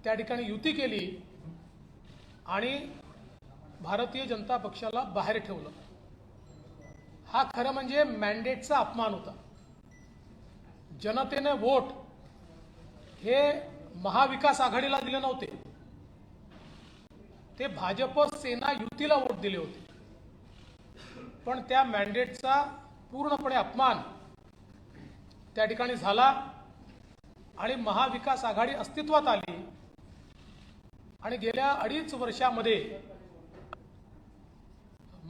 त्या ठिकाणी युती केली आणि भारतीय जनता पक्षाला बाहेर ठेवलं। हा खरं म्हणजे मॅन्डेटचा अपमान होता। जनतेने वोट हे महाविकास आघाडीला दिले नव्हते, ते भाजप सेना युतीला वोट दिले होते। पण त्या मॅन्डेटचा पूर्णपणे अपमान त्या ठिकाणी झाला आणि महाविकास आघाडी अस्तित्वात आली आणि गेल्या 2.5 वर्षामध्ये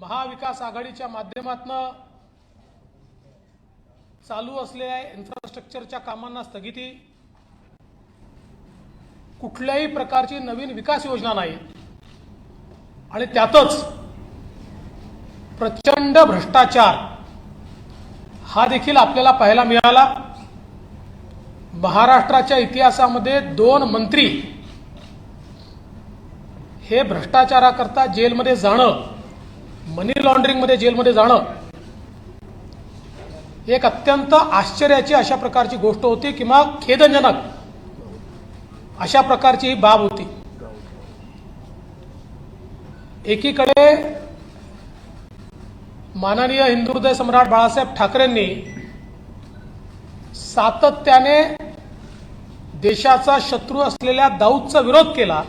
महाविकास आघाडीच्या माध्यमातून चालू असलेल्या इन्फ्रास्ट्रक्चरच्या कामांना स्थगिती, कुठल्याही प्रकारची नवीन विकास योजना नाही आणि त्यातच प्रचंड भ्रष्टाचार हा देखील आपल्याला पाहायला मिळाला। महाराष्ट्राच्या इतिहासामध्ये 2 मंत्री हे भ्रष्टाचाराकरता जेलमध्ये जाणं, मनी लॉन्ड्रिंग मध्ये जेलमध्ये जाणं एक अत्यंत आश्चर्याची अशा प्रकारची गोष्ट होती किंवा खेदजनक अशा प्रकारची ही बाब होती। एकीकडे माननीय हिंदू हृदय सम्राट बाळासाहेब ठाकरेंनी सातत्याने देशाचा शत्रू असलेल्या दाऊदचा विरोध केला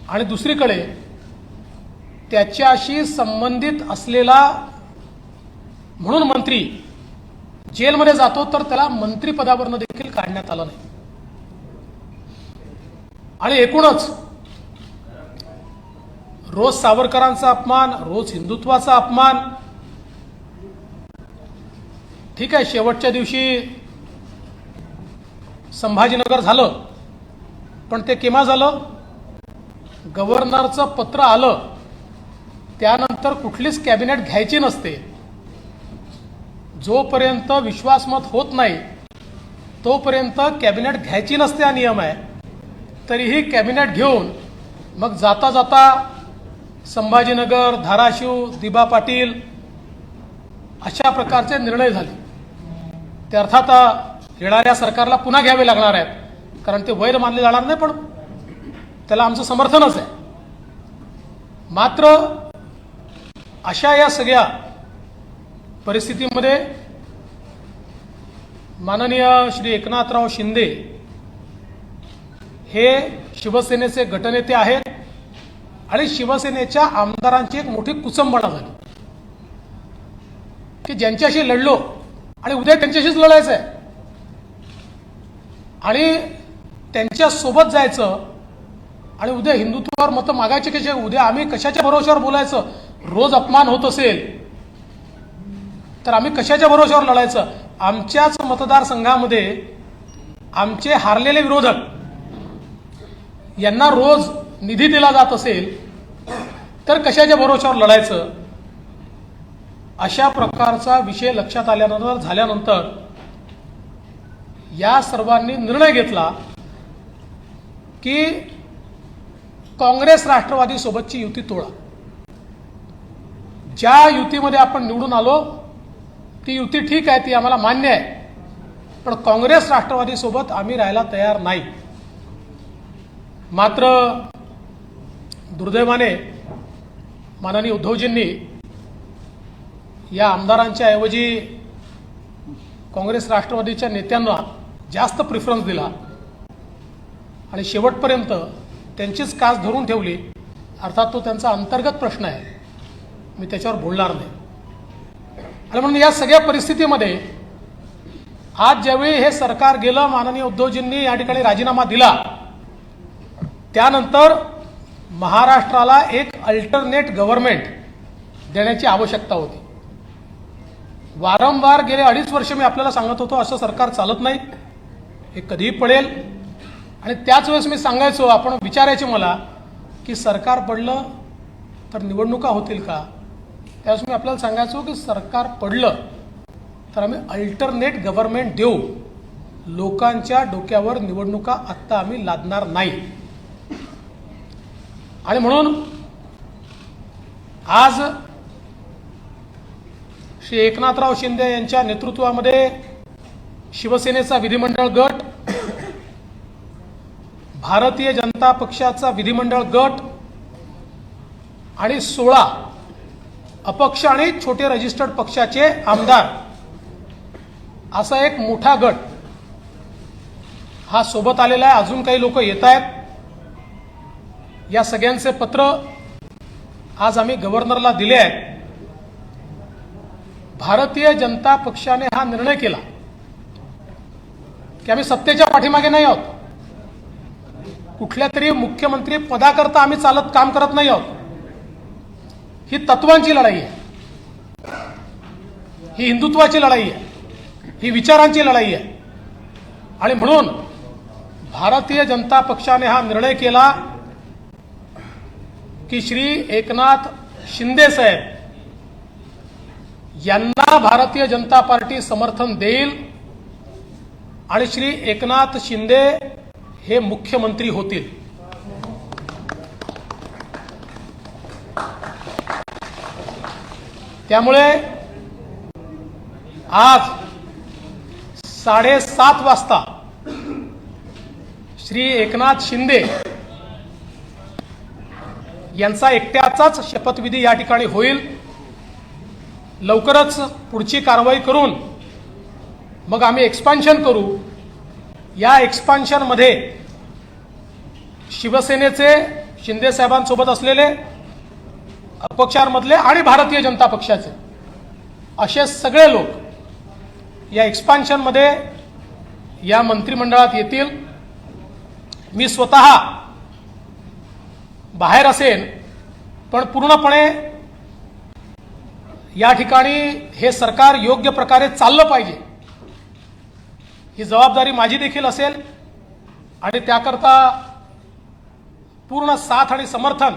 आणि दुसरीकडे त्याच्याशी संबंधित असलेला म्हणून मंत्री जेलमध्ये जातो तर त्याला मंत्रिपदावरून देखील काढण्यात आलं नाही। आणि एकूणच रोज सावरकरांचा अपमान, रोज हिंदुत्वाचा अपमान। ठीक आहे, शेवटच्या दिवशी संभाजीनगर झालं, पण ते केव्हा झालं? गव्हर्नरचं पत्र आलं त्यानंतर कुठलीच कॅबिनेट घ्यायची नसते। जोपर्यंत विश्वासमत होत नाही तोपर्यंत कॅबिनेट घ्यायची नसते हा नियम आहे। तरीही कॅबिनेट घेऊन मग जाता जाता संभाजीनगर, धाराशिव, दिबा पाटील अशा प्रकारचे निर्णय झाले। ते अर्थात येणाऱ्या सरकारला पुन्हा घ्यावे लागणार आहेत, कारण ते वैध मानले जाणार नाही, पण त्याला आमचं समर्थनच आहे। मात्र अशा या सगळ्या परिस्थितीमध्ये माननीय श्री एकनाथराव शिंदे हे शिवसेनेचे गटनेते आहेत आणि शिवसेनेच्या आमदारांची एक मोठी कुचंबणा झाली की ज्यांच्याशी लढलो आणि उद्या त्यांच्याशीच लढायचं आहे आणि त्यांच्या सोबत जायचं आणि उद्या हिंदुत्वावर मतं मागायचे कसे, उद्या आम्ही कशाच्या भरोश्यावर बोलायचं? रोज अपमान होत असेल तर आम्ही कशाच्या भरोश्यावर लढायचं? आमच्याच मतदारसंघामध्ये आमचे हारलेले विरोधक यांना रोज निधी दिला जात असेल तर कशाच्या भरोश्यावर लढायचं? अशा प्रकारचा विषय लक्षात झाल्यानंतर या सर्वांनी निर्णय घेतला की काँग्रेस राष्ट्रवादी सोबतची युती तोडा। ज्या युतीमध्ये आपण निवडून आलो ती युती ठीक आहे, ती आम्हाला मान्य आहे, पण काँग्रेस राष्ट्रवादी सोबत आम्ही राहायला तयार नाही। मात्र दुर्दैवाने माननीय उद्धवजींनी या आमदारांच्या ऐवजी काँग्रेस राष्ट्रवादीच्या नेत्यांना जास्त प्रिफरन्स दिला आणि शेवटपर्यंत त्यांचीच कास धरून ठेवली। अर्थात तो त्यांचा अंतर्गत प्रश्न आहे, मी त्याच्यावर बोलणार नाही। आणि म्हणून या सगळ्या परिस्थितीमध्ये आज ज्यावेळी हे सरकार गेलं, माननीय उद्धवजींनी या ठिकाणी राजीनामा दिला, त्यानंतर महाराष्ट्राला एक अल्टरनेट गव्हर्नमेंट देण्याची आवश्यकता होती। वारंवार गेले 2.5 वर्ष मी आपल्याला सांगत होतो असं सरकार चालत नाही, हे कधीही पडेल। आणि त्याच वेळेस मी सांगायचो, आपण विचारायचे मला की सरकार पडलं तर निवडणुका होतील का? त्यावेळेस मी आपल्याला सांगायचो की सरकार पडलं तर आम्ही अल्टरनेट गव्हर्नमेंट देऊ, लोकांच्या डोक्यावर निवडणुका आत्ता आम्ही लादणार नाही। आणि म्हणून आज श्री एकनाथराव शिंदे यांच्या नेतृत्वामध्ये शिवसेनेचा विधिमंडळ गट भारतीय जनता पक्षाचा विधिमंडळ गट आणि 16 अपक्ष आणि छोटे रजिस्टर्ड पक्षाचे आमदार असा एक मोठा गट हा सोबत आलेला आहे. अजून काही लोक येत आहेत. या सगळ्यांचे पत्र आज आम्ही गव्हर्नरला दिले आहेत. भारतीय जनता पक्षाने हा निर्णय केला की आम्ही सत्तेच्या पाठीमागे नाही आहोत. कुठल्या तरी मुख्यमंत्री पदाकरता आम्ही चालत काम करत नाही आहोत. ही तत्वांची लढाई आहे, ही हिंदुत्वाची लढाई आहे, ही विचारांची लढाई आहे. आणि म्हणून भारतीय जनता पक्षाने हा निर्णय केला की श्री एकनाथ शिंदे साहेब यांना भारतीय जनता पार्टी समर्थन देईल आणि श्री एकनाथ शिंदे हे मुख्यमंत्री होतील. त्यामुळे आज 7:30 वाजता श्री एकनाथ शिंदे यांचा एकट्याचाच शपथविधी या ठिकाणी होईल. लवकरच पुढची कारवाई करून मग आम्ही एक्सपान्शन करू. या एक्सपान्शनमध्ये शिवसेनेचे शिंदे साहेबांसोबत असलेले अपक्षांमधले आणि भारतीय जनता पक्षाचे असे सगळे लोक या एक्सपान्शनमध्ये या मंत्रिमंडळात येतील. मी स्वतः बाहेर असेन, पण पूर्णपणे या ठिकाणी हे सरकार योग्य प्रकारे चाललं पाहिजे ही जबाबदारी माझी देखील असेल आणि त्याकरता पूर्ण साथ आणि समर्थन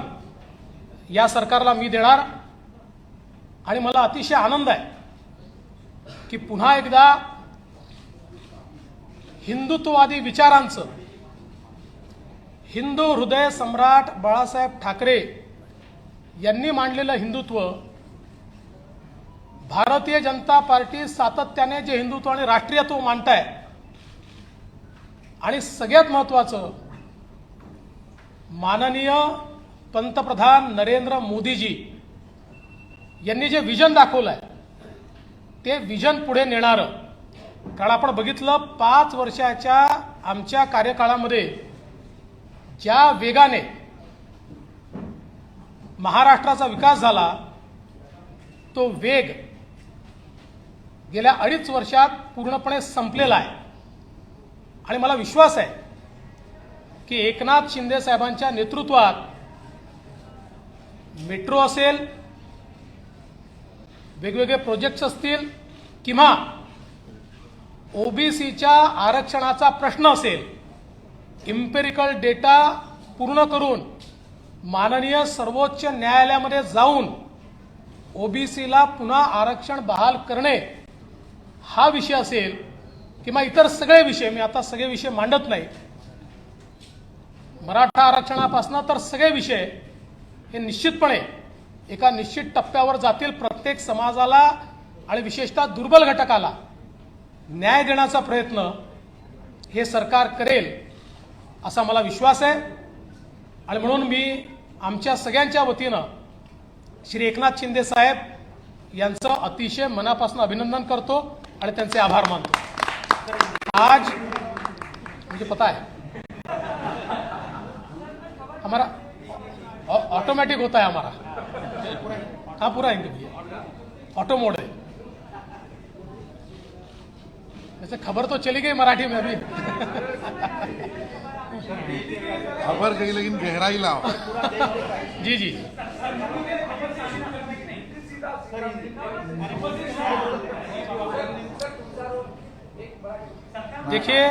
या सरकारला मी देणार. आणि मला अतिशय आनंद आहे की पुन्हा एकदा हिंदुत्ववादी विचारांचं हिंदू हृदय सम्राट बाळासाहेब ठाकरे यांनी मांडलेलं हिंदुत्व भारतीय जनता पार्टी सातत्याने जे हिंदुत्व आणि राष्ट्रीयत्व मानताय. आणि सगळ्यात महत्त्वाचं, माननीय पंतप्रधान नरेंद्र मोदीजी यांनी जे विजन दाखवलंय ते विजन पुढे नेणारं. कारण आपण बघितलं 5 वर्षाच्या आमच्या कार्यकाळामध्ये ज्या वेगाने महाराष्ट्राचा विकास झाला तो वेग गेल्या 2.5 वर्षात पूर्णपणे संपलेला आहे. आणि मला विश्वास आहे की एकनाथ शिंदे साहेबांच्या नेतृत्वात मेट्रो असेल, वेगवेगळे प्रोजेक्ट्स असतील किंवा ओबीसीच्या आरक्षणाचा प्रश्न असेल, इम्पेरिकल डेटा पूर्ण करून माननीय सर्वोच्च न्यायालयामध्ये जाऊन ओबीसीला पुन्हा आरक्षण बहाल करणे हा विषय असेल किंवा इतर सगळे विषय, मी आता सगळे विषय मांडत नाही, मराठा आरक्षणापासून तर सगळे विषय हे निश्चितपणे एका निश्चित टप्प्यावर जातील. प्रत्येक समाजाला आणि विशेषतः दुर्बल घटकाला न्याय देण्याचा प्रयत्न हे सरकार करेल असा मला विश्वास आहे. आणि म्हणून मी आमच्या सगळ्यांच्या वतीनं श्री एकनाथ शिंदे साहेब यांचं अतिशय मनापासून अभिनंदन करतो आणि त्यांचे आभार मानतो. आज मुझे पता है हमारा ऑटोमेटिक होता है हमारा, हाँ पूरा हिंदी ऑटो मोड है. वैसे खबर तो चली गई मराठी में अभी खबर गई लेकिन गहराई लाओ. जी जी देखिए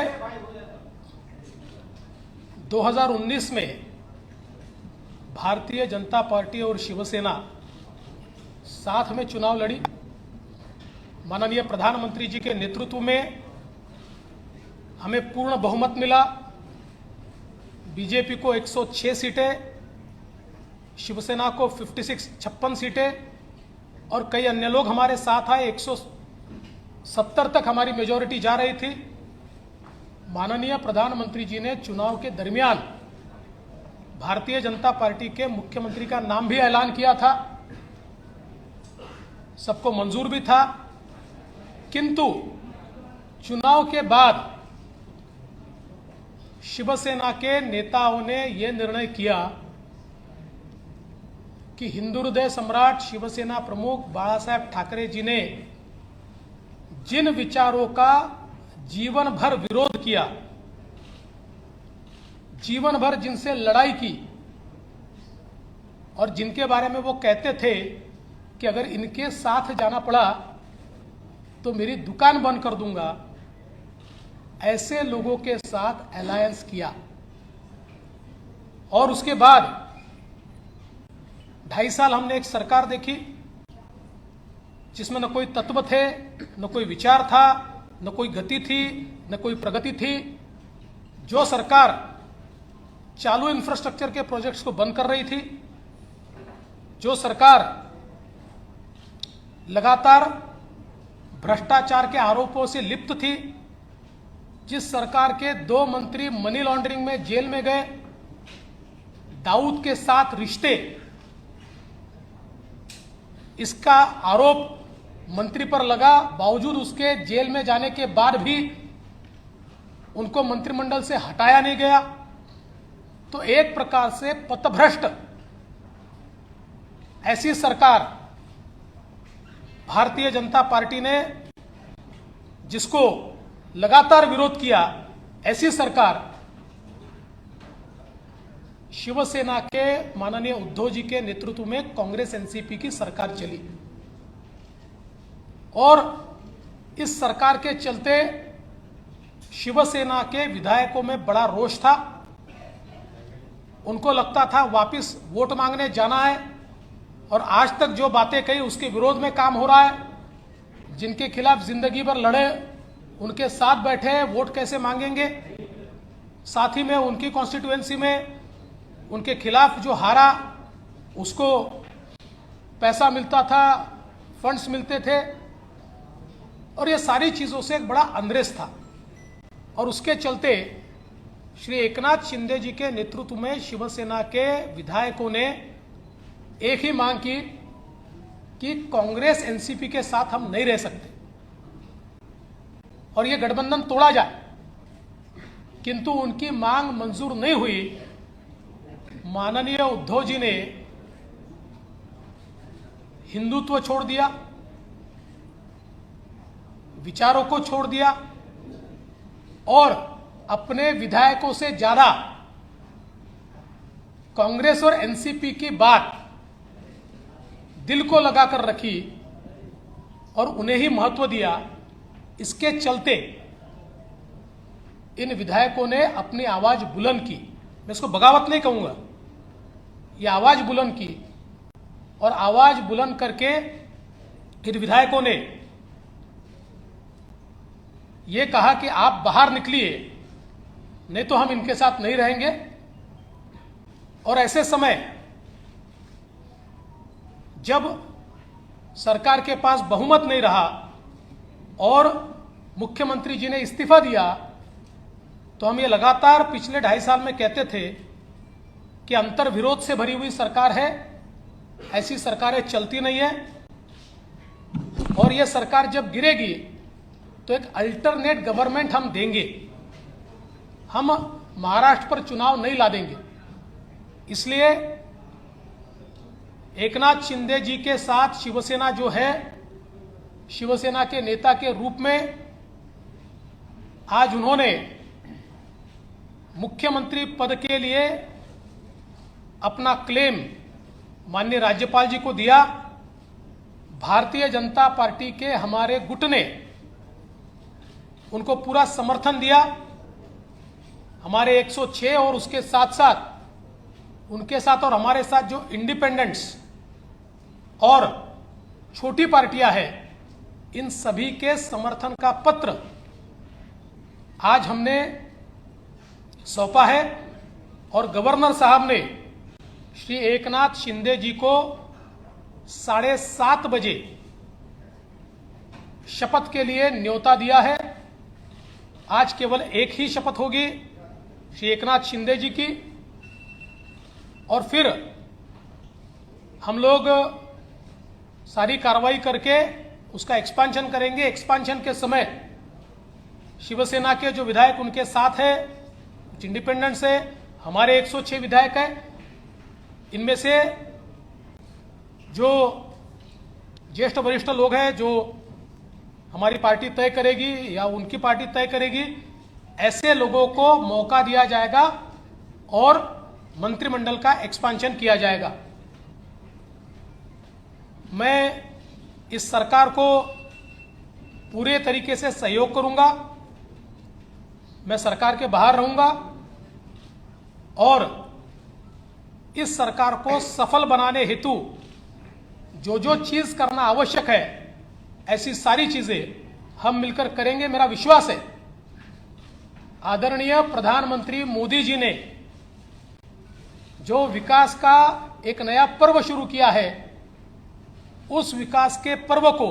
2019 में भारतीय जनता पार्टी और शिवसेना साथ में चुनाव लड़ी. माननीय प्रधानमंत्री जी के नेतृत्व में हमें पूर्ण बहुमत मिला. बीजेपी को 106 सीटें, शिवसेना को 56 सीटें और कई अन्य लोग हमारे साथ आए. 170 तक हमारी मेजॉरिटी जा रही थी. माननीय प्रधानमंत्री जी ने चुनाव के दरमियान भारतीय जनता पार्टी के मुख्यमंत्री का नाम भी ऐलान किया था, सबको मंजूर भी था, किंतु चुनाव के बाद शिवसेना के नेताओं ने यह निर्णय किया कि हिंदू हृदय सम्राट शिवसेना प्रमुख बाला साहेब ठाकरे जी ने जिन विचारों का जीवन भर विरोध किया, जीवन भर जिनसे लड़ाई की और जिनके बारे में वो कहते थे कि अगर इनके साथ जाना पड़ा तो मेरी दुकान बंद कर दूंगा, ऐसे लोगों के साथ अलायंस किया। और उसके बाद 2.5 साल हमने एक सरकार देखी जिसमें न कोई तत्व थे, न कोई विचार था, न कोई गति थी, न कोई प्रगति थी। जो सरकार चालू इंफ्रास्ट्रक्चर के प्रोजेक्ट्स को बंद कर रही थी, जो सरकार लगातार भ्रष्टाचार के आरोपों से लिप्त थी, जिस सरकार के 2 मंत्री मनी लॉन्ड्रिंग में जेल में गए, दाऊद के साथ रिश्ते, इसका आरोप मंत्री पर लगा, बावजूद उसके जेल में जाने के बाद भी उनको मंत्रिमंडल से हटाया नहीं गया। तो एक प्रकार से पथभ्रष्ट ऐसी सरकार भारतीय जनता पार्टी ने, जिसको लगातार विरोध किया, ऐसी सरकार शिवसेना के माननीय उद्धव जी के नेतृत्व में कांग्रेस एनसीपी की सरकार चली। और इस सरकार के चलते शिवसेना के विधायकों में बड़ा रोष था। उनको लगता था वापस वोट मांगने जाना है, और आज तक जो बातें कही उसके विरोध में काम हो रहा है। जिनके खिलाफ जिंदगी भर लड़े उनके साथ बैठे, वोट कैसे मांगेंगे। साथ ही में उनकी कॉन्स्टिट्यूएंसी में उनके खिलाफ जो हारा उसको पैसा मिलता था, फंड्स मिलते थे, और ये सारी चीजों से एक बड़ा अंद्रेस था। और उसके चलते श्री एकनाथ शिंदे जी के नेतृत्व में शिवसेना के विधायकों ने एक ही मांग की कि कांग्रेस एनसीपी के साथ हम नहीं रह सकते और ये गठबंधन तोड़ा जाए। किंतु उनकी मांग मंजूर नहीं हुई। माननीय उद्धव जी ने हिंदुत्व छोड़ दिया, विचारों को छोड़ दिया, और अपने विधायकों से ज्यादा कांग्रेस और एनसीपी की बात दिल को लगाकर रखी और उन्हें ही महत्व दिया। इसके चलते इन विधायकों ने अपनी आवाज बुलंद की। मैं इसको बगावत नहीं कहूंगा, ये आवाज बुलंद की, और आवाज बुलंद करके इन विधायकों ने ये कहा कि आप बाहर निकलिए, नहीं तो हम इनके साथ नहीं रहेंगे। और ऐसे समय जब सरकार के पास बहुमत नहीं रहा और मुख्यमंत्री जी ने इस्तीफा दिया, तो हम ये लगातार पिछले 2.5 साल में कहते थे कि अंतर विरोध से भरी हुई सरकार है, ऐसी सरकारें चलती नहीं है, और यह सरकार जब गिरेगी तो एक अल्टरनेट गवर्नमेंट हम देंगे, हम महाराष्ट्र पर चुनाव नहीं ला देंगे। इसलिए एकनाथ शिंदे जी के साथ शिवसेना जो है, शिवसेना के नेता के रूप में आज उन्होंने मुख्यमंत्री पद के लिए अपना क्लेम माननीय राज्यपाल जी को दिया। भारतीय जनता पार्टी के हमारे गुट ने उनको पूरा समर्थन दिया। हमारे 106 और उसके साथ साथ उनके साथ और हमारे साथ जो इंडिपेंडेंट्स और छोटी पार्टियां हैं, इन सभी के समर्थन का पत्र आज हमने सौंपा है, और गवर्नर साहब ने श्री एकनाथ शिंदे जी को 7:30 बजे शपथ के लिए न्योता दिया है। आज केवल एक ही शपथ होगी श्री एकनाथ शिंदे जी की, और फिर हम लोग सारी कार्रवाई करके उसका एक्सपांशन करेंगे। एक्सपांशन के समय शिवसेना के जो विधायक उनके साथ है, कुछ इंडिपेंडेंट्स है, हमारे 106 विधायक है, इनमें से जो ज्येष्ठ वरिष्ठ लोग हैं जो हमारी पार्टी तय करेगी या उनकी पार्टी तय करेगी, ऐसे लोगों को मौका दिया जाएगा और मंत्रिमंडल का एक्सपांशन किया जाएगा। मैं इस सरकार को पूरे तरीके से सहयोग करूंगा, मैं सरकार के बाहर रहूंगा और इस सरकार को सफल बनाने हेतु जो जो चीज करना आवश्यक है, ऐसी सारी चीजें हम मिलकर करेंगे। मेरा विश्वास है आदरणीय प्रधानमंत्री मोदी जी ने जो विकास का एक नया पर्व शुरू किया है, उस विकास के पर्व को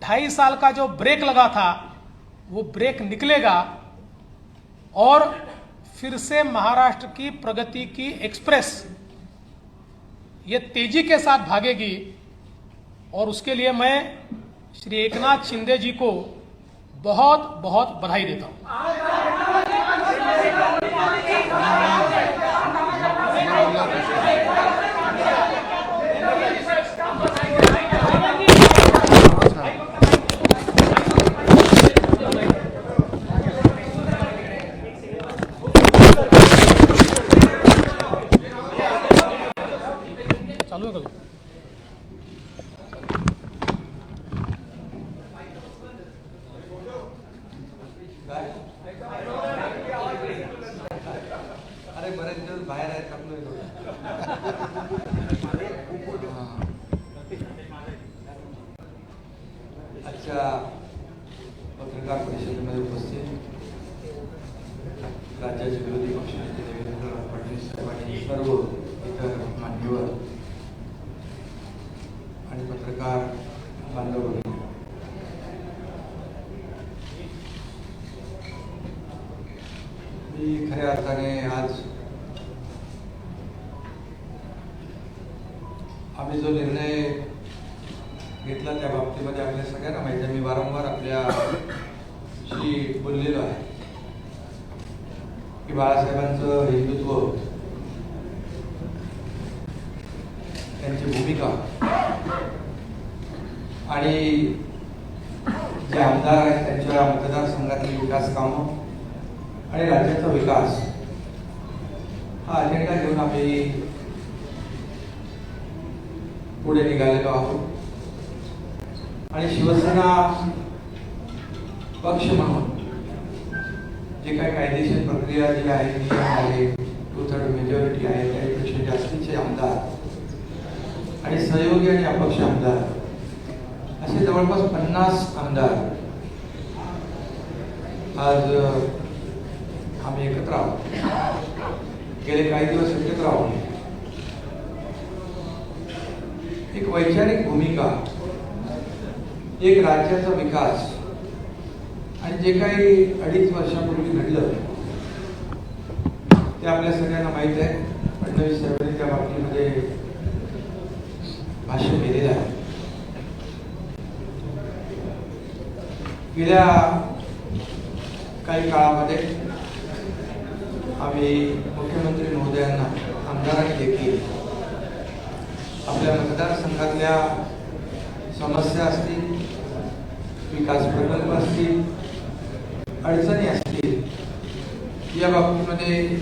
2.5 साल का जो ब्रेक लगा था वो ब्रेक निकलेगा और फिर से महाराष्ट्र की प्रगति की एक्सप्रेस ये तेजी के साथ भागेगी। और उसके लिए मैं श्री एकनाथ शिंदे जी को बहुत बहुत बधाई देता हूं। चालू है कभी अरे बरेच दिवस बाहेर आहेत आपलं. आजच्या पत्रकार परिषदेमध्ये उपस्थित राज्याचे विरोधी पक्षनेते देवेंद्र फडणवीस साहेब आणि सर्व इतर मान्यवर आणि पत्रकार बांधव, मी खऱ्या अर्थाने आज आम्ही जो निर्णय घेतला त्या बाबतीमध्ये आपल्या सगळ्यांना माहिती आहे. मी वारंवार आपल्याशी बोललेलो आहे की बाळासाहेबांचं हिंदुत्व, त्यांची भूमिका आणि जे आमदार आहेत त्यांच्या मतदारसंघातली विकास कामं आणि राज्याचा विकास हा अजेंडा घेऊन आम्ही पुढे निघालेलो आहोत. आणि शिवसेना पक्ष म्हणून जे काही कायदेशीर प्रक्रिया जी आहे, नियम आहे, 2/3 मेजॉरिटी आहे, त्यापेक्षा जास्तीचे आमदार आणि सहयोगी आणि अपक्ष आमदार असे जवळपास 50 आमदार आज आम्ही एकत्र आहोत. गेले काही दिवस एकत्र आहोत. एक वैचारिक भूमिका, एक राज्याचा विकास आणि जे काही 2.5 वर्षापूर्वी घडलं ते आपल्या सगळ्यांना माहीत आहे. फडणवीस साहेबांनी त्या बाबतीमध्ये भाष्य केलेलं आहे. गेल्या काही काळामध्ये आम्ही मुख्यमंत्री महोदयांना, आमदारांनी देखील आपल्या मतदारसंघातल्या समस्या असतील, विकास प्रकल्प असतील, अडचणी असतील, या बाबतीमध्ये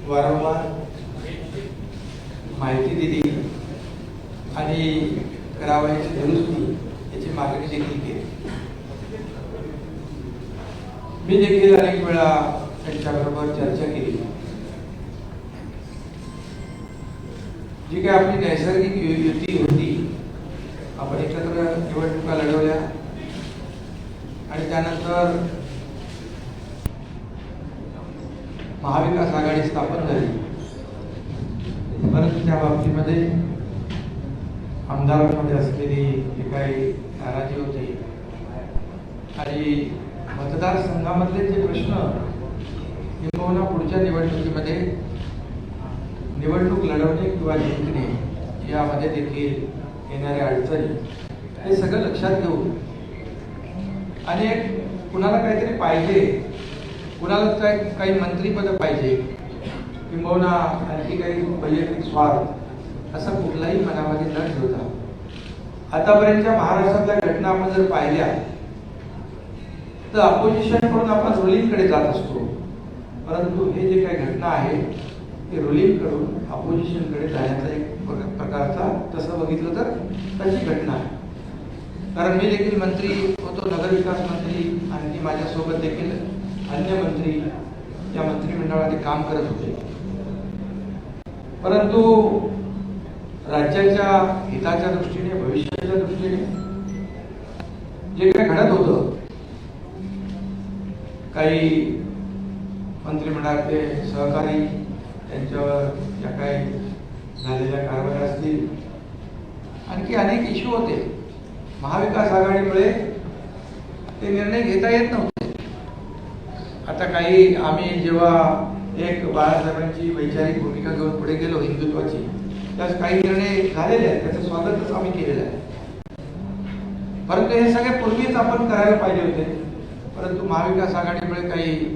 वारंवार माहिती दिली आणि करावयाची दुरुस्ती याची मागणी देखील केली. मी देखील अनेक वेळा त्यांच्याबरोबर चर्चा केली. जी काही आपली नैसर्गिक युती होती, आपण एकत्र निवडणुका लढवल्या आणि त्यानंतर महाविकास आघाडी स्थापन झाली. परंतु त्या बाबतीमध्ये आमदारांमध्ये असलेली जी काही नाराजी होती आणि मतदारसंघामधले जे प्रश्न किंबहुना पुढच्या निवडणुकीमध्ये निवडणूक लढवणे किंवा जिंकणे यामध्ये देखील येणाऱ्या अडचणी हे सगळं लक्षात घेऊन अनेक कुणाला काहीतरी पाहिजे, कुणाला काही मंत्रीपद पाहिजे किंबहुना आणखी काही वैयक्तिक स्वार्थ असा कुठलाही मनामध्ये न ठेवता आतापर्यंतच्या महाराष्ट्रातल्या घटना आपण जर पाहिल्या तर अपोजिशन कडून आपण रुलिंगकडे जात असतो, परंतु हे जे काही घटना आहे ते रुलिंग कडून अपोजिशनकडे जाण्याचा एक प्रकारचा तसं बघितलं तर तशी घटना आहे. कारण मी देखील मंत्री होतो, नगरविकास मंत्री, आणखी माझ्यासोबत देखील अन्य मंत्री या मंत्रिमंडळामध्ये काम करत होते. परंतु राज्याच्या हिताच्या दृष्टीने, भविष्याच्या दृष्टीने जे काही घडत होतं, काही मंत्रिमंडळातले सहकारी त्यांच्यावर ज्या काही झालेल्या कारवाया असतील, आणखी अनेक इश्यू होते. महाविकास आघाडीमुळे ते निर्णय घेता येत नव्हते. आता काही आम्ही जेव्हा एक बाळासाहेबांची वैचारिक भूमिका घेऊन पुढे गेलो हिंदुत्वाची, त्यास काही निर्णय झालेले आहेत, त्याचं स्वागतच आम्ही केलेलं आहे. परंतु हे सगळे पूर्वीच आपण करायला पाहिजे होते, परंतु महाविकास आघाडीमुळे काही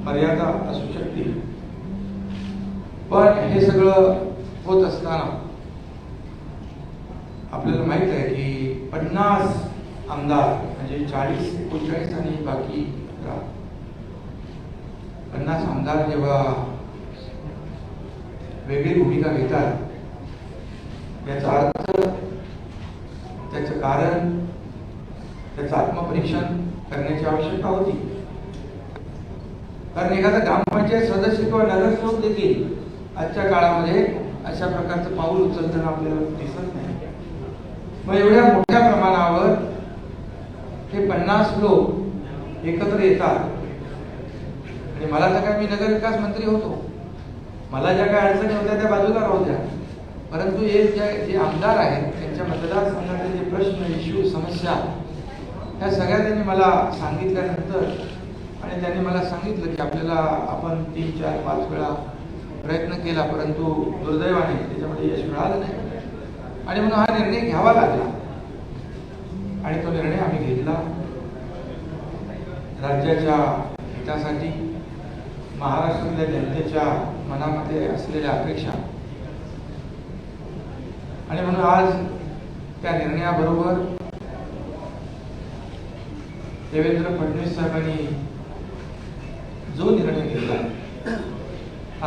मर्यादा असू शकतील. पण हे सगळं होत असताना आपल्याला माहित आहे की 50 आमदार म्हणजे 40-39 आणि बाकी 50 आमदार जेव्हा वेगळी भूमिका घेतात याचा अर्थ, त्याचं कारण, त्याचं आत्मपरीक्षण करण्याची आवश्यकता होती. कारण एखादा ग्रामपंचायत सदस्य किंवा नगरसेवक देखील आजच्या काळामध्ये अशा प्रकारचं पाऊल उचलताना आपल्याला दिसत नाही. मग एवढ्या मोठ्या प्रमाणावर हे 50 लोक एकत्र येतात आणि मला तर काय, मी नगरविकास मंत्री होतो, मला ज्या काही अडचणी होत्या त्या बाजूला राहू द्या, परंतु हे जे आमदार आहेत त्यांच्या मतदारसंघातले जे प्रश्न, इश्यू, समस्या ह्या सगळ्या त्यांनी मला सांगितल्यानंतर आणि त्यांनी मला सांगितलं की आपल्याला आपण 3, 4, 5 वेळा प्रयत्न केला, परंतु दुर्दैवाने त्याच्यामध्ये यश मिळालं नाही आणि म्हणून हा निर्णय घ्यावा लागला. आणि तो निर्णय आम्ही घेतला राज्याच्या हितासाठी, महाराष्ट्रातल्या जनतेच्या मनामध्ये असलेल्या अपेक्षा, आणि म्हणून आज त्या निर्णयाबरोबर देवेंद्र फडणवीस साहेबांनी जो निर्णय घेतला,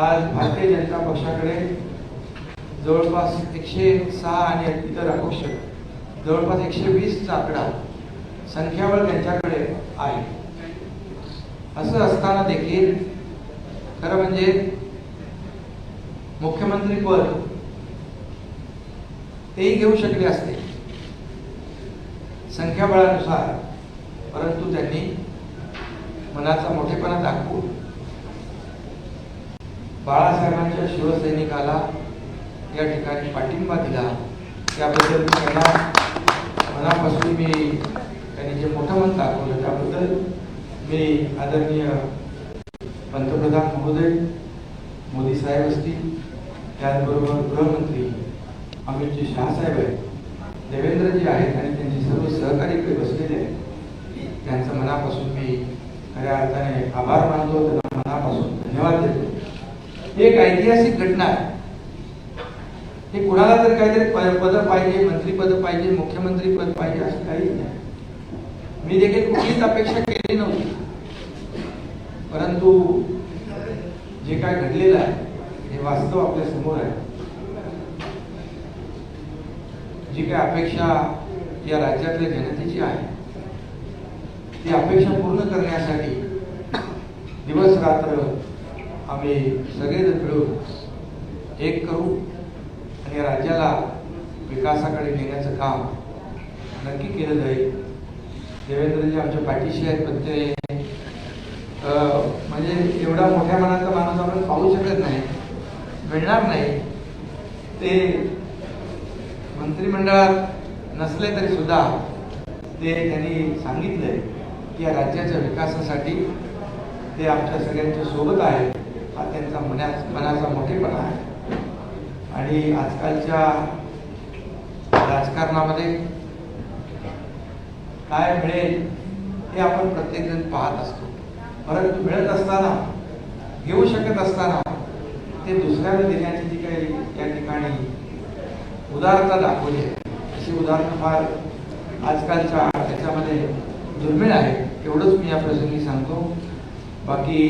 आज भारतीय जनता पक्षाकडे जवळपास 106 आणि इतर अपक्ष जवळपास 120चा आकडा संख्याबळ त्यांच्याकडे आहे. असं असताना देखील खरं म्हणजे मुख्यमंत्री पद तेही घेऊ शकले असते संख्याबळानुसार, परंतु त्यांनी मनाचा मोठेपणा दाखवून बाळासाहेबांच्या शिवसैनिकाला या ठिकाणी पाठिंबा दिला. त्याबद्दल त्यांना मनापासून मी, त्यांनी जे मोठं मन दाखवलं त्याबद्दल मी आदरणीय पंतप्रधान महोदय मोदी साहेब असतील, त्याचबरोबर गृहमंत्री अमितजी शहा साहेब आहेत, देवेंद्रजी आहेत आणि त्यांचे सर्व सहकारी इकडे बसलेले आहेत, त्यांचं मनापासून मी खऱ्या अर्थाने आभार मानतो, त्यांना मनापासून धन्यवाद देतो. ही एक ऐतिहासिक घटना आहे. हे कुणाला जर काहीतरी पद पाहिजे, मंत्रीपद पाहिजे, मुख्यमंत्री पद पाहिजे असं काहीच नाही. मी देखील कुठलीच अपेक्षा केली नव्हती, परंतु जे काय घडलेलं आहे हे वास्तव आपल्या समोर आहे. जी काय अपेक्षा या राज्यातल्या जनतेची आहे ती अपेक्षा पूर्ण करण्यासाठी दिवस रात्र आम्ही सगळेजण मिळून एक करू आणि या राज्याला विकासाकडे नेण्याचं काम नक्की केलं जाईल. देवेंद्रजी आमच्या पाठीशी आहेत, पण ते म्हणजे एवढा मोठ्या मनाचा माणूस आपण पाहू शकत नाही, मिळणार नाही. ते मंत्रिमंडळात नसले तरी सुद्धा ते त्यांनी सांगितलंय या राज्याच्या विकासासाठी ते आमच्या सगळ्यांच्या सोबत आहे, हा त्यांचा मनाचा मोठेपणा आहे. आणि आजकालच्या राजकारणामध्ये काय मिळेल हे आपण प्रत्येकजण पाहत असतो, परंतु मिळत असताना, घेऊ शकत असताना ते दुसऱ्याला देण्याची जी काही या ठिकाणी उदारता दाखवली आहे, अशी उदाहरणं फार आजकालच्या त्याच्यामध्ये दुर्मिळ आहे. एवढंच मी या प्रसंगी सांगतो. बाकी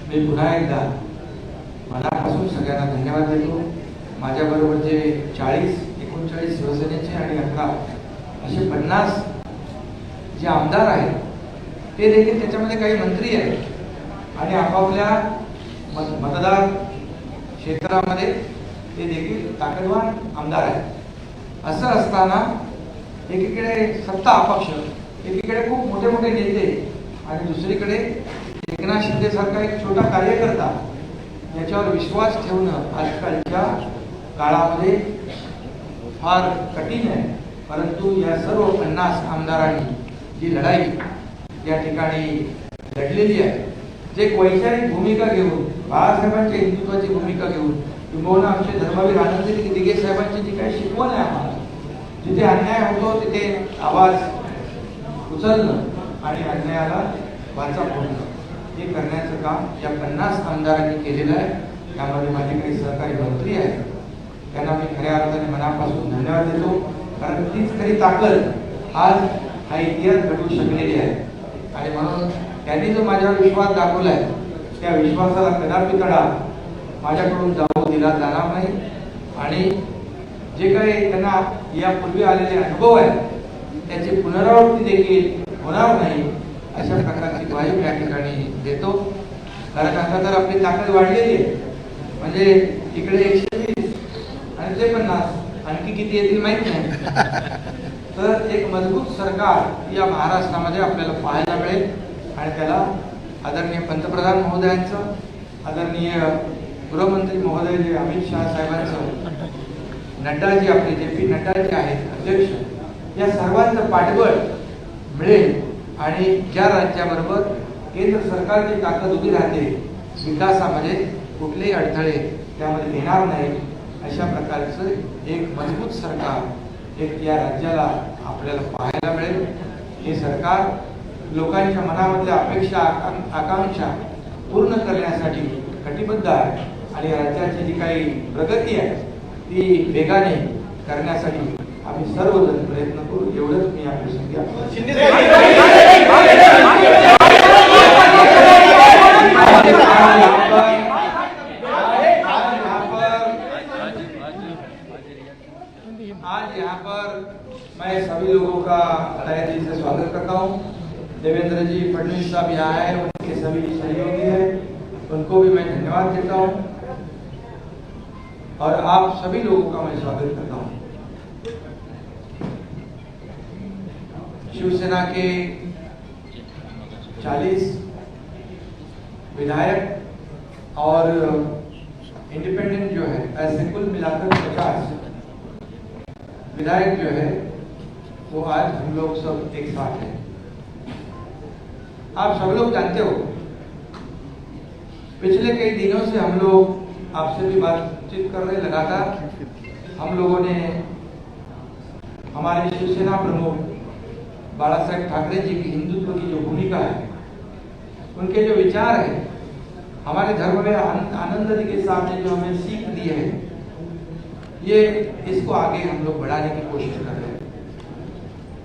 मी पुन्हा एकदा मनापासून सगळ्यांना धन्यवाद देतो. माझ्याबरोबर जे 39 शिवसेनेचे आणि 11 असे 50 जे आमदार आहेत, ते देखील त्याच्यामध्ये काही मंत्री आहेत आणि आपापल्या मतदार क्षेत्रामध्ये ते देखील ताकदवान आमदार आहेत. असं असताना एकीकडे सत्ता अपक्ष, एकीकडे खूप मोठे मोठे नेते आणि दुसरीकडे एकनाथ शिंदे सारखा एक छोटा कार्यकर्ता, याच्यावर विश्वास ठेवणं आजकालच्या काळामध्ये फार कठीण आहे. परंतु या सर्व 50 आमदारांनी जी लढाई या ठिकाणी लढलेली आहे, जे एक वैचारिक भूमिका घेऊन, बाळासाहेबांच्या हिंदुत्वाची भूमिका घेऊन, किंबहुना आमचे धर्मवीर आनंद दिघे साहेबांची जी काही शिकवण आहे आम्हाला, जिथे अन्याय होतो तिथे आवाज उचलणं आणि अन्यायाला वाचा फोडणं, हे करण्याचं काम या 50 आमदारांनी केलेलं आहे. त्यामध्ये माझे काही सहकारी मंत्री आहेत, त्यांना मी खऱ्या अर्थाने मनापासून धन्यवाद देतो. कारण तीच खरी ताकद आज हा इतिहास घडवू शकलेली आहे. आणि म्हणून त्यांनी जो माझ्यावर विश्वास दाखवला आहे, त्या विश्वासाला कदापि तडा माझ्याकडून जाऊ दिला जाणार नाही. आणि जे काही त्यांना यापूर्वी आलेले अनुभव आहेत, त्याची पुनरावृत्ती देखील होणार नाही, अशा प्रकारची ग्वाही या ठिकाणी देतो. कारण आता तर आपली ताकद वाढलेली आहे, म्हणजे इकडे 120 आणि ते 50, आणखी किती येतील माहित नाही. तर एक मजबूत सरकार या महाराष्ट्रामध्ये आपल्याला पाहायला मिळेल. आणि त्याला आदरणीय पंतप्रधान महोदयांचं, आदरणीय गृहमंत्री महोदय जे अमित शहा साहेबांचं, नड्डाजी आपले JP नड्डा जे आहेत अध्यक्ष, या सर्वांचं पाठबळ मिळेल. आणि ज्या राज्याबरोबर केंद्र सरकारची ताकद उभी राहते, विकासामध्ये कुठलेही अडथळे त्यामध्ये येणार नाही, अशा प्रकारचं एक मजबूत सरकार एक या राज्याला आपल्याला पाहायला मिळेल. हे सरकार लोकांच्या मनामधल्या अपेक्षा आकांक्षा पूर्ण करण्यासाठी कटिबद्ध आहे. आणि राज्याची जी काही प्रगती आहे ती वेगाने करण्यासाठी आम्ही सर्वजण प्रयत्न करू, एवढंच मी आपल्या संधी आज यहाँ पर मैं सभी लोगों का तहे दिल से स्वागत करता हूँ. देवेंद्र जी फडणवीस साहब यहाँ आए, उनके सभी सहयोगी हैं, उनको भी मैं धन्यवाद देता हूँ. और आप सभी लोगों का मैं स्वागत करता हूँ. शिवसेना के 40 विधायक और इंडिपेंडेंट जो है, ऐसे कुल मिलाकर 50 विधायक जो है वो आज हम लोग सब एक साथ हैं. आप सब लोग जानते हो, पिछले कई दिनों से हम लोग आपसे भी बातचीत कर रहे लगातार. हम लोगों ने हमारे शिवसेना प्रमुख बाला साहेब ठाकरे जी की हिंदुत्व की जो भूमिका है, उनके जो विचार है, हमारे धर्मवीर आनंद दिघे साहब ने जो हमें सीख दी है, ये इसको आगे हम लोग बढ़ाने की कोशिश कर रहे हैं.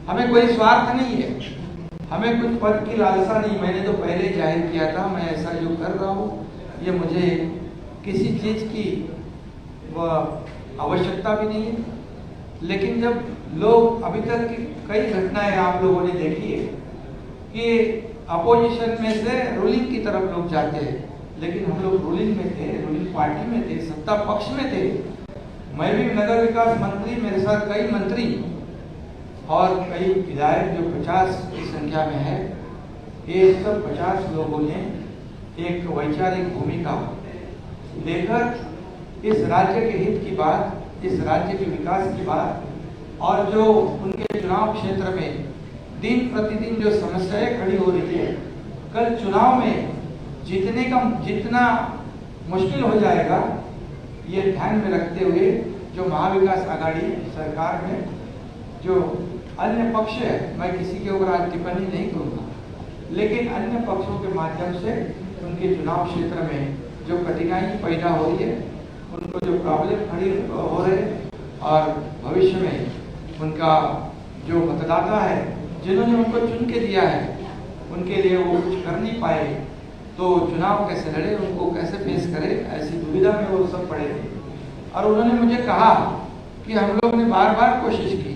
हमें कोई स्वार्थ नहीं है, हमें कुछ पद की लालसा नहीं. मैंने तो पहले जाहिर किया था, मैं ऐसा जो कर रहा हूँ ये मुझे किसी चीज की आवश्यकता भी नहीं है. लेकिन जब लोग अभी तक की कई घटनाएं आप लोगों ने देखी है कि अपोजिशन में से रूलिंग की तरफ लोग जाते हैं, लेकिन हम लोग रूलिंग में थे, रूलिंग पार्टी में थे, सत्ता पक्ष में थे. मैं भी नगर विकास मंत्री, मेरे साथ कई मंत्री और कई विधायक जो 50 की संख्या में है. ये सब 50 लोगों ने एक वैचारिक भूमिका लेकर इस राज्य के हित की बात, इस राज्य के विकास की बात, और जो उनके चुनाव क्षेत्र में दिन प्रतिदिन जो समस्याएं खड़ी हो रही है, कल चुनाव में जितना मुश्किल हो जाएगा, ये ध्यान में रखते हुए जो महाविकास आघाड़ी सरकार में जो अन्य पक्ष है, मैं किसी के ऊपर आज टिप्पणी नहीं करूंगा, लेकिन अन्य पक्षों के माध्यम से उनके चुनाव क्षेत्र में जो कठिनाई पैदा हो रही है, उनको जो प्रॉब्लम खड़ी हो रहे और भविष्य में उनका जो मतदाता है, जिन्होंने उनको चुन के दिया है, उनके लिए वो कुछ कर नहीं पाए, तो चुनाव कैसे लड़े, उनको कैसे फेस करे, ऐसी दुविधा में वो सब पड़े थे। और उन्होंने मुझे कहा कि हम लोग ने बार बार कोशिश की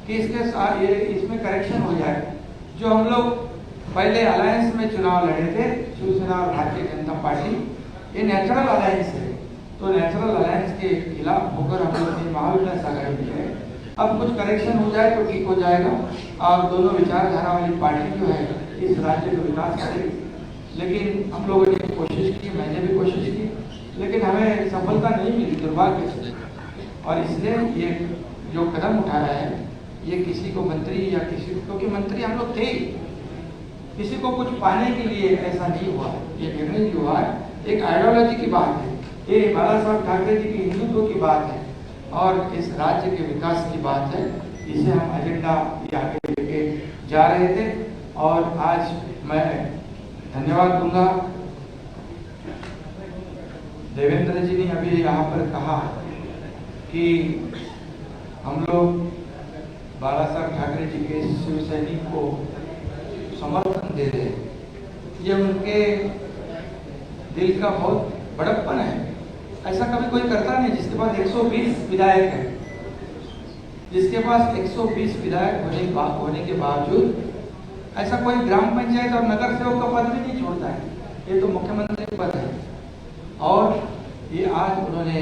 कि इसके साथ इसमें करेक्शन हो जाए। जो हम लोग पहले अलायंस में चुनाव लड़े थे, शिवसेना और भारतीय जनता पार्टी, ये नेचुरल अलायंस है, तो नेचुरल अलायंस के खिलाफ होकर हम लोग ने महाविकास आघाड़ी में है। अब कुछ करेक्शन हो जाए तो ठीक हो जाएगा और दोनों विचारधारा वाली पार्टी जो है इस राज्य का विकास करेगी। लेकिन हम लोगों ने कोशिश की, मैंने भी कोशिश की, लेकिन हमें सफलता नहीं मिली, दुर्भाग्य से। और इसलिए ये जो कदम उठाया है, ये किसी को मंत्री या किसी को, क्योंकि मंत्री हम लोग थे, किसी को कुछ पाने के लिए ऐसा नहीं हुआ। ये निर्णय जो हुआ है एक आइडियोलॉजी की बात है, ये बाला साहब ठाकरे जी की हिंदुत्व की बात है और इस राज्य के विकास की बात है। इसे हम एजेंडा आगे लेके जा रहे थे और आज मैं धन्यवाद दूंगा। देवेंद्र जी ने अभी यहाँ पर कहा कि हम लोग बाला साहब ठाकरे जी के शिव सैनिक को समर्थन दे रहे हैं। ये उनके दिल का बहुत बड़प्पन है। ऐसा कभी कोई करता नहीं जिसके पास 120 विधायक है, जिसके पास 120 विधायक होने के बावजूद ऐसा कोई ग्राम पंचायत और नगर सेवक का पद भी नहीं छोड़ता है। ये तो मुख्यमंत्री पद है और ये आज उन्होंने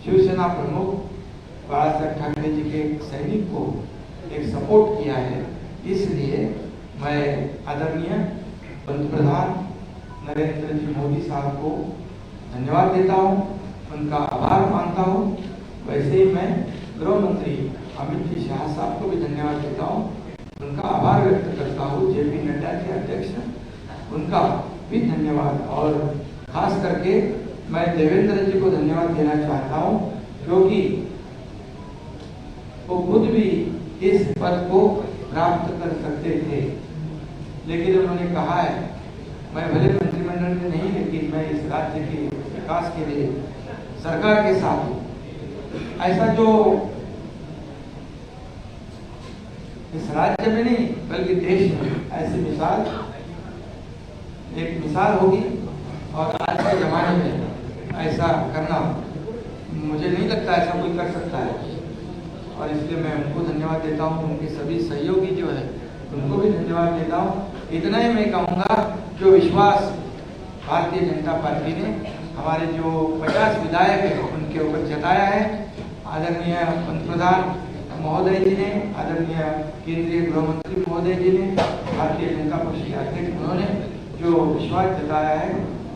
शिवसेना प्रमुख बाला साहब ठाकरे जी के एक सैनिक को एक सपोर्ट किया है। इसलिए मैं आदरणीय पंतप्रधान नरेंद्र जी मोदी साहब को धन्यवाद देता हूँ, उनका आभार मानता हूँ। वैसे ही मैं गृह मंत्री अमित जी शाह साहब को भी धन्यवाद देता हूँ, उनका आभार व्यक्त करता हूँ। जेपी नड्डा के अध्यक्ष, उनका भी धन्यवाद। और खास करके मैं देवेंद्र जी को धन्यवाद देना चाहता हूँ, क्योंकि वो खुद भी इस पद को प्राप्त कर सकते थे, लेकिन उन्होंने कहा है मैं भले मंत्रिमंडल में नहीं, लेकिन मैं इस राज्य के विकास के लिए सरकार के साथ हूँ। ऐसा जो इस राज्य में नहीं बल्कि देश में ऐसी मिसाल एक मिसाल होगी और आज के जमाने में ऐसा करना मुझे नहीं लगता ऐसा कोई कर सकता है। और इसलिए मैं उनको धन्यवाद देता हूँ, उनके सभी सहयोगी जो है उनको भी धन्यवाद देता हूँ। इतना ही मैं कहूँगा, जो विश्वास भारतीय जनता पार्टी ने हमारे जो 50 विधायक हैं उनके ऊपर जताया है, आदरणीय पंतप्रधान महोदय जी ने, आदरणीय केंद्रीय गृह मंत्री महोदय जी ने, भारतीय जनता पक्ष के अध्यक्ष उन्होंने जो विश्वास जताया है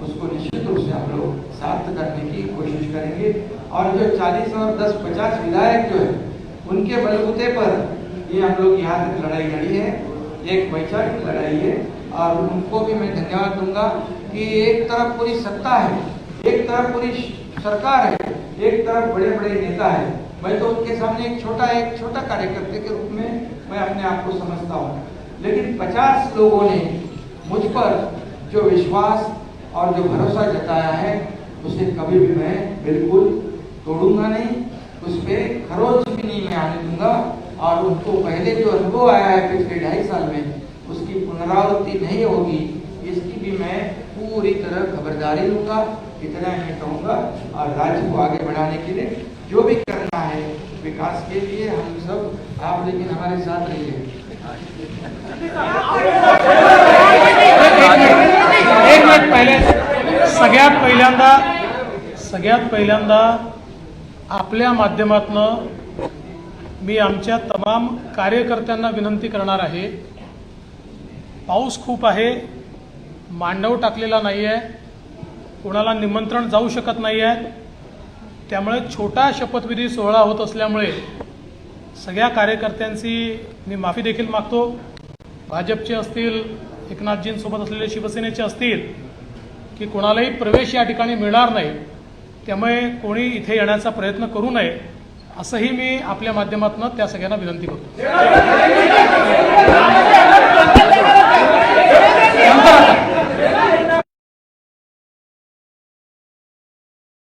उसको निश्चित रूप से हम लोग सार्थ करने की कोशिश करेंगे। और जो 40 और 10-50 विधायक जो है उनके बलबूते पर ये हम लोग यहाँ तक लड़ाई लड़ी है, एक वैचारिक लड़ाई है। और उनको भी मैं धन्यवाद दूंगा कि एक तरफ पूरी सत्ता है, एक तरफ पूरी सरकार है, एक तरफ बड़े बड़े नेता है। मैं तो उनके सामने एक छोटा कार्यकर्ता के रूप में मैं अपने आप को समझता हूँ, लेकिन 50 लोगों ने मुझ पर जो विश्वास और जो भरोसा जताया है उसे कभी भी मैं बिल्कुल तोड़ूंगा नहीं, उस पर खरोच भी नहीं मैं आने दूंगा। और उनको पहले जो अनुभव आया है पिछले 2.5 साल में, उसकी पुनरावृत्ति नहीं होगी, इसकी भी मैं पूरी तरह खबरदारी लूंगा। इतना मैं कहूँगा। और राज्य को आगे बढ़ाने के लिए जो भी करना है विकास के लिए हम सब, आप लेकिन हमारे साथ रहिए। एक मिनिट पहिले सगळ्यात पहिल्यांदा आपल्या माध्यमातून मी आमच्या तमाम कार्यकर्त्यांना विनंती करणार आहे, पाऊस खूप आहे, मांडव टाकलेला नाही आहे, कोणाला निमंत्रण जाऊ शकत नाही आहे, त्यामुळे छोटा शपथविधी सोहळा होत असल्यामुळे सगळ्या कार्यकर्त्यांची मी माफी देखील मागतो. भाजपचे असतील, एकनाथजींसोबत असलेले शिवसेनेचे असतील, की कोणालाही प्रवेश या ठिकाणी मिळणार नाही. त्यामुळे कोणी इथे येण्याचा प्रयत्न करू नये असंही मी आपल्या माध्यमातून त्या सगळ्यांना विनंती करतो.